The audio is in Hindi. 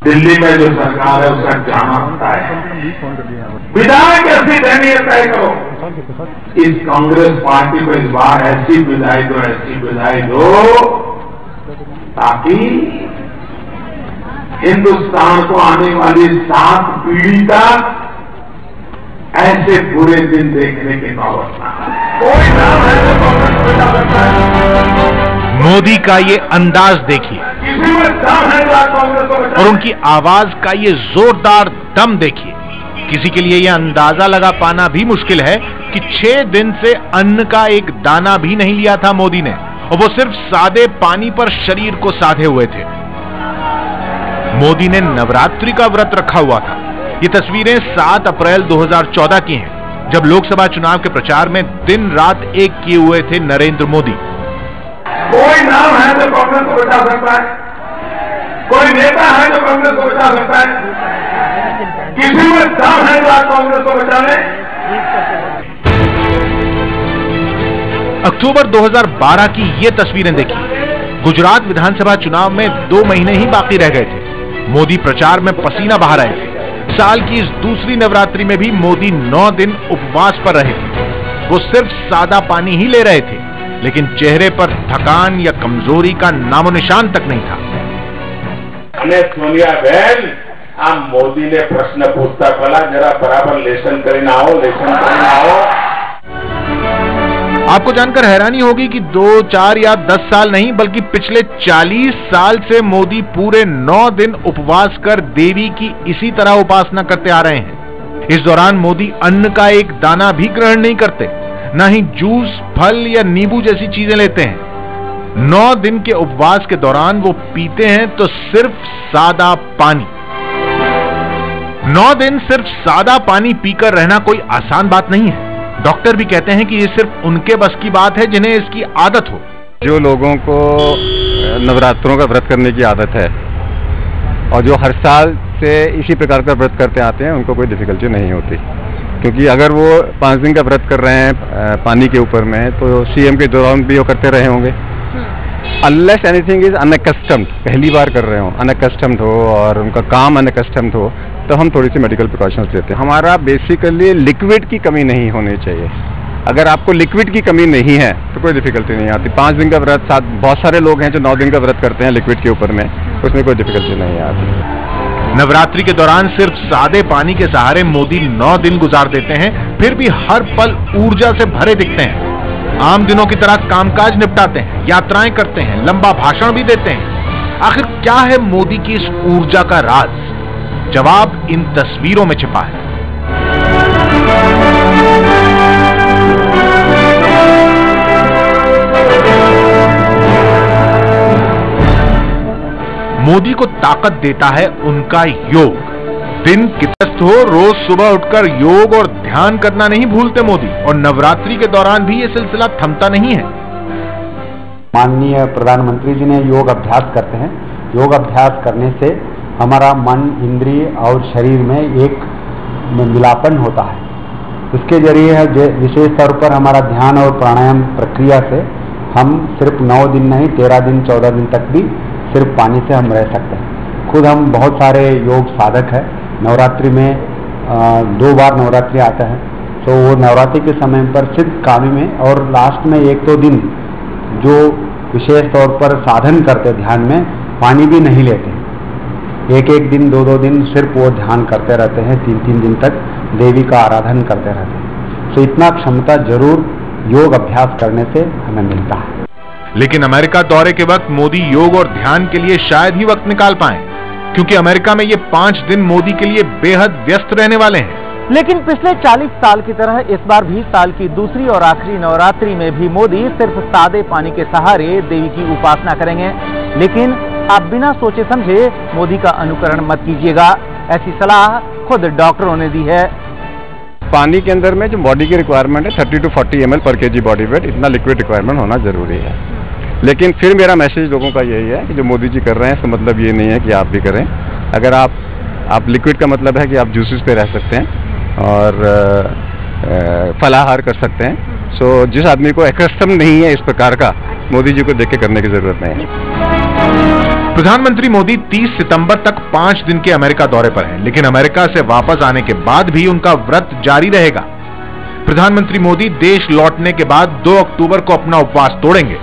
दिल्ली में जो सरकार है उसका जाना होता है, विधायक ऐसी देनी है तय करो। इस कांग्रेस पार्टी को इस बार ऐसी विदाई दो ताकि हिंदुस्तान को आने वाली 7 पीढ़ी तक ऐसे बुरे दिन देखने की नौबत ना आए। कोई नाम है तो कांग्रेस को बचा सकता है। मोदी का ये अंदाज देखिए किसी में दम है कांग्रेस को बचा, और उनकी आवाज का ये जोरदार दम देखिए। किसी के लिए यह अंदाजा लगा पाना भी मुश्किल है कि 6 दिन से अन्न का एक दाना भी नहीं लिया था मोदी ने, और वो सिर्फ सादे पानी पर शरीर को साधे हुए थे। मोदी ने नवरात्रि का व्रत रखा हुआ था। ये तस्वीरें 7 अप्रैल 2014 की हैं, जब लोकसभा चुनाव के प्रचार में दिन रात एक किए हुए थे नरेंद्र मोदी। कोई नाम है जो कांग्रेस को बचा सकता है, कोई नेता है जो कांग्रेस को बचा सकता है, किसी में दम है जो कांग्रेस को बचाने। अक्टूबर 2012 की ये तस्वीरें देखिए। गुजरात विधानसभा चुनाव में 2 महीने ही बाकी रह गए थे। मोदी प्रचार में पसीना बहा रहे थे। साल की इस दूसरी नवरात्रि में भी मोदी 9 दिन उपवास पर रहे थे। वो सिर्फ सादा पानी ही ले रहे थे, लेकिन चेहरे पर थकान या कमजोरी का नामो निशान तक नहीं था। सोनिया बहन, आप मोदी ने प्रश्न पूछता पड़ा, जरा बराबर लेसन करना हो। आपको जानकर हैरानी होगी कि 2, 4 या 10 साल नहीं, बल्कि पिछले 40 साल से मोदी पूरे 9 दिन उपवास कर देवी की इसी तरह उपासना करते आ रहे हैं। इस दौरान मोदी अन्न का एक दाना भी ग्रहण नहीं करते, न ही जूस, फल या नींबू जैसी चीजें लेते हैं। 9 दिन के उपवास के दौरान वो पीते हैं तो सिर्फ सादा पानी। 9 दिन सिर्फ सादा पानी पीकर रहना कोई आसान बात नहीं है। डॉक्टर भी कहते हैं कि ये सिर्फ उनके बस की बात है जिन्हें इसकी आदत हो। जो लोगों को नवरात्रों का व्रत करने की आदत है और जो हर साल से इसी प्रकार का व्रत करते आते हैं, उनको कोई डिफिकल्टी नहीं होती, क्योंकि अगर वो 5 दिन का व्रत कर रहे हैं पानी के ऊपर में, तो सीएम के दौरान भी वो करते रहे होंगे। अनलेस एनीथिंग इज अनअकस्टम्ड, पहली बार कर रहे हो, अनअकस्टम्ड हो और उनका काम अनअकस्टम्ड हो, तो हम थोड़ी सी मेडिकल प्रिकॉशंस लेते हैं। हमारा बेसिकली लिक्विड की कमी नहीं होनी चाहिए। अगर आपको लिक्विड की कमी नहीं है तो कोई डिफिकल्टी नहीं आती। 5 दिन का व्रत, बहुत सारे लोग हैं जो 9 दिन का व्रत करते हैं लिक्विड के ऊपर में, उसमें कोई डिफिकल्टी नहीं आती। नवरात्रि के दौरान सिर्फ सादे पानी के सहारे मोदी 9 दिन गुजार देते हैं, फिर भी हर पल ऊर्जा से भरे दिखते हैं। आम दिनों की तरह कामकाज निपटाते हैं, यात्राएं करते हैं, लंबा भाषण भी देते हैं। आखिर क्या है मोदी की इस ऊर्जा का राज? जवाब इन तस्वीरों में छिपा है। मोदी को ताकत देता है उनका योग। दिन कितस्त हो, रोज सुबह उठकर योग और ध्यान करना नहीं भूलते मोदी, और नवरात्रि के दौरान भी ये सिलसिला थमता नहीं है। माननीय प्रधानमंत्री जी ने योग अभ्यास करते हैं। योग अभ्यास करने से हमारा मन, इंद्रिय और शरीर में एक मिलापन होता है। इसके जरिए विशेष तौर पर हमारा ध्यान और प्राणायाम प्रक्रिया से हम सिर्फ 9 दिन नहीं, 13 दिन, 14 दिन तक भी सिर्फ पानी से हम रह सकते हैं। खुद हम बहुत सारे योग साधक हैं। नवरात्रि में 2 बार नवरात्रि आता है, तो वो नवरात्रि के समय पर सिर्फ कावी में और लास्ट में 1-2 दिन जो विशेष तौर पर साधन करते ध्यान में, पानी भी नहीं लेते। 1-1 दिन, 2-2 दिन सिर्फ वो ध्यान करते रहते हैं। 3-3 दिन तक देवी का आराधन करते रहते हैं। तो इतना क्षमता जरूर योग अभ्यास करने से हमें मिलता है। लेकिन अमेरिका दौरे के वक्त मोदी योग और ध्यान के लिए शायद ही वक्त निकाल पाए, क्योंकि अमेरिका में ये 5 दिन मोदी के लिए बेहद व्यस्त रहने वाले हैं। लेकिन पिछले 40 साल की तरह इस बार भी साल की दूसरी और आखिरी नवरात्रि में भी मोदी सिर्फ सादे पानी के सहारे देवी की उपासना करेंगे। लेकिन आप बिना सोचे समझे मोदी का अनुकरण मत कीजिएगा, ऐसी सलाह खुद डॉक्टरों ने दी है। पानी के अंदर में जो बॉडी की रिक्वायरमेंट है 30 to 40 ml पर kg बॉडी वेट, इतना लिक्विड रिक्वायरमेंट होना जरूरी है। लेकिन फिर मेरा मैसेज लोगों का यही है कि जो मोदी जी कर रहे हैं इसका मतलब ये नहीं है कि आप भी करें। अगर आप लिक्विड का मतलब है कि आप जूसेस पे रह सकते हैं और फलाहार कर सकते हैं। सो जिस आदमी को एक्स्ट्रम नहीं है इस प्रकार का, मोदी जी को देख के करने की जरूरत नहीं है। प्रधानमंत्री मोदी 30 सितंबर तक 5 दिन के अमेरिका दौरे पर हैं, लेकिन अमेरिका से वापस आने के बाद भी उनका व्रत जारी रहेगा। प्रधानमंत्री मोदी देश लौटने के बाद 2 अक्टूबर को अपना उपवास तोड़ेंगे।